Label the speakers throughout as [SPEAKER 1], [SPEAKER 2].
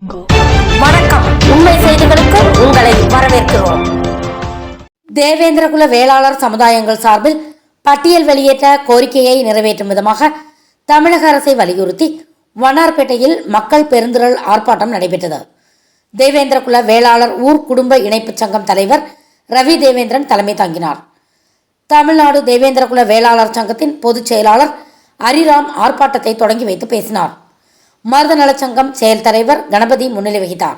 [SPEAKER 1] வணக்கம். உண்மை செய்திகளுக்கு உங்களை வரவேற்கிறோம். தேவேந்திரகுல வேளாளர் சமுதாயங்கள் சார்பில் பட்டியல் வெளியேற்ற கோரிக்கையை நிறைவேற்றும் விதமாக தமிழக அரசை வலியுறுத்தி வண்ணார்பேட்டையில் மக்கள் பெருந்திரள் ஆர்ப்பாட்டம் நடைபெற்றது. தேவேந்திரகுல வேளாளர் ஊர் குடும்ப இணைப்பு சங்கம் தலைவர் ரவி தேவேந்திரன் தலைமை தாங்கினார். தமிழ்நாடு தேவேந்திரகுல வேளாளர் சங்கத்தின் பொதுச் செயலாளர் அரிராம் ஆர்ப்பாட்டத்தை தொடங்கி வைத்து பேசினார். மருத நலச்சங்கம் செயல் தலைவர் கணபதி முன்னிலை வகித்தார்.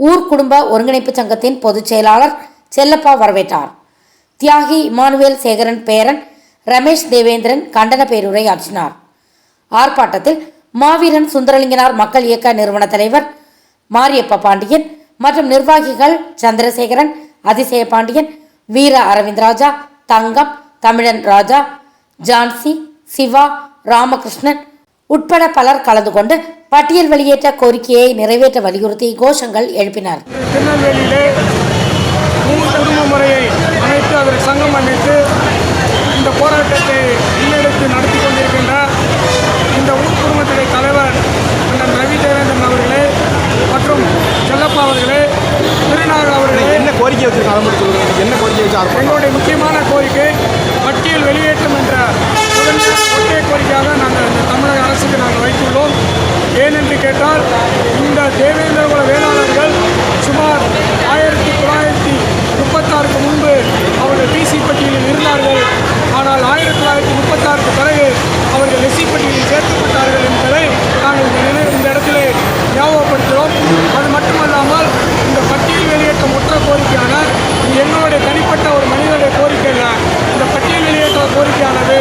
[SPEAKER 1] ஊர் குடும்ப ஒருங்கிணைப்பு சங்கத்தின் பொதுச் செயலாளர் செல்லப்பா வரவேற்றார். தியாகி இமானுவேல் சேகரன் பேரன் ரமேஷ் தேவேந்திரன் கண்டன பேருரை ஆற்றினார். ஆர்ப்பாட்டத்தில் மாவீரன் சுந்தரலிங்கனார் மக்கள் இயக்க நிறுவன தலைவர் மாரியப்ப பாண்டியன் மற்றும் நிர்வாகிகள் சந்திரசேகரன், அதிசய பாண்டியன், வீர அரவிந்த்ராஜா, தங்கம், தமிழன் ராஜா, ஜான்சி, சிவா, ராமகிருஷ்ணன் உட்பட பலர் கலந்து கொண்டு பட்டியல் வெளியேற்ற கோரிக்கையை நிறைவேற்ற வலியுறுத்தி கோஷங்கள் எழுப்பினர்.
[SPEAKER 2] திருநெல்வேலியிலே குடும்ப முறையை அமைத்து அதற்கு சங்கம் அமைத்து இந்த போராட்டத்தை முன்னெடுத்து நடத்தி கொண்டிருக்கின்ற இந்த ஊர் குடும்பத்திலே தலைவர் அண்ணன் ரவி தேவேந்திரன் அவர்களே மற்றும் செல்லப்பா அவர்களே, திருநாகர் அவர்களே,
[SPEAKER 3] என்ன கோரிக்கை வச்சிருக்காங்க? என்ன கோரிக்கை வச்சு
[SPEAKER 2] எங்களுடைய முக்கியமான கோரிக்கை பட்டியல் வெளியேற்றம் என்ற ஒற்றை கோரிக்கையாக நாங்கள் இந்த தமிழக அரசுக்கு நாங்கள் வைத்துள்ளோம். ஏனென்று கேட்டால் இந்த தேவேந்திரகுல வேளாளர்கள் சுமார் 1936 முன்பு அவர்கள் பிசி பட்டியலில் இருந்தார்கள். ஆனால் 1936 பிறகு அவர்கள் எஸ்சி பட்டியலில் சேர்க்கப்பட்டார்கள் என்பதை நாங்கள் இந்த இடத்திலே ஞாபகப்படுத்துகிறோம். அது மட்டுமல்லாமல் இந்த பட்டியல் வெளியேற்றம் ஒற்றை கோரிக்கையான எங்களுடைய தனிப்பட்ட ஒரு மனிதனுடைய கோரிக்கை இல்லை. இந்த பட்டியல் வெளியேற்ற கோரிக்கையானது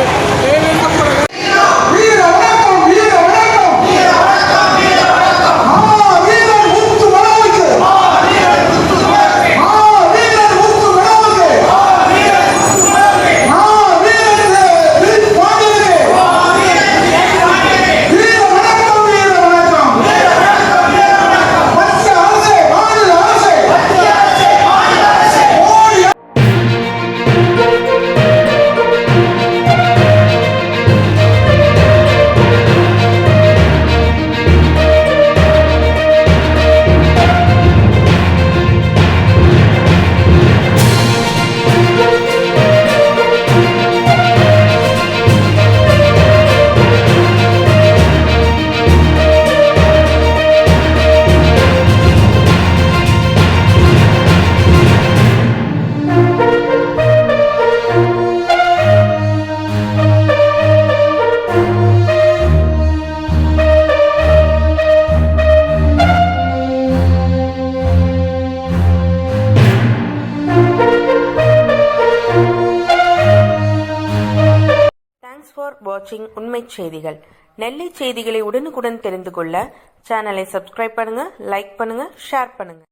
[SPEAKER 4] வாட்சிங் உண்மை செய்திகள். நெல்லை செய்திகளை உடனுக்குடன் தெரிந்து கொள்ள சேனலை சப்ஸ்கிரைப் பண்ணுங்க, லைக் பண்ணுங்க, ஷேர் பண்ணுங்க.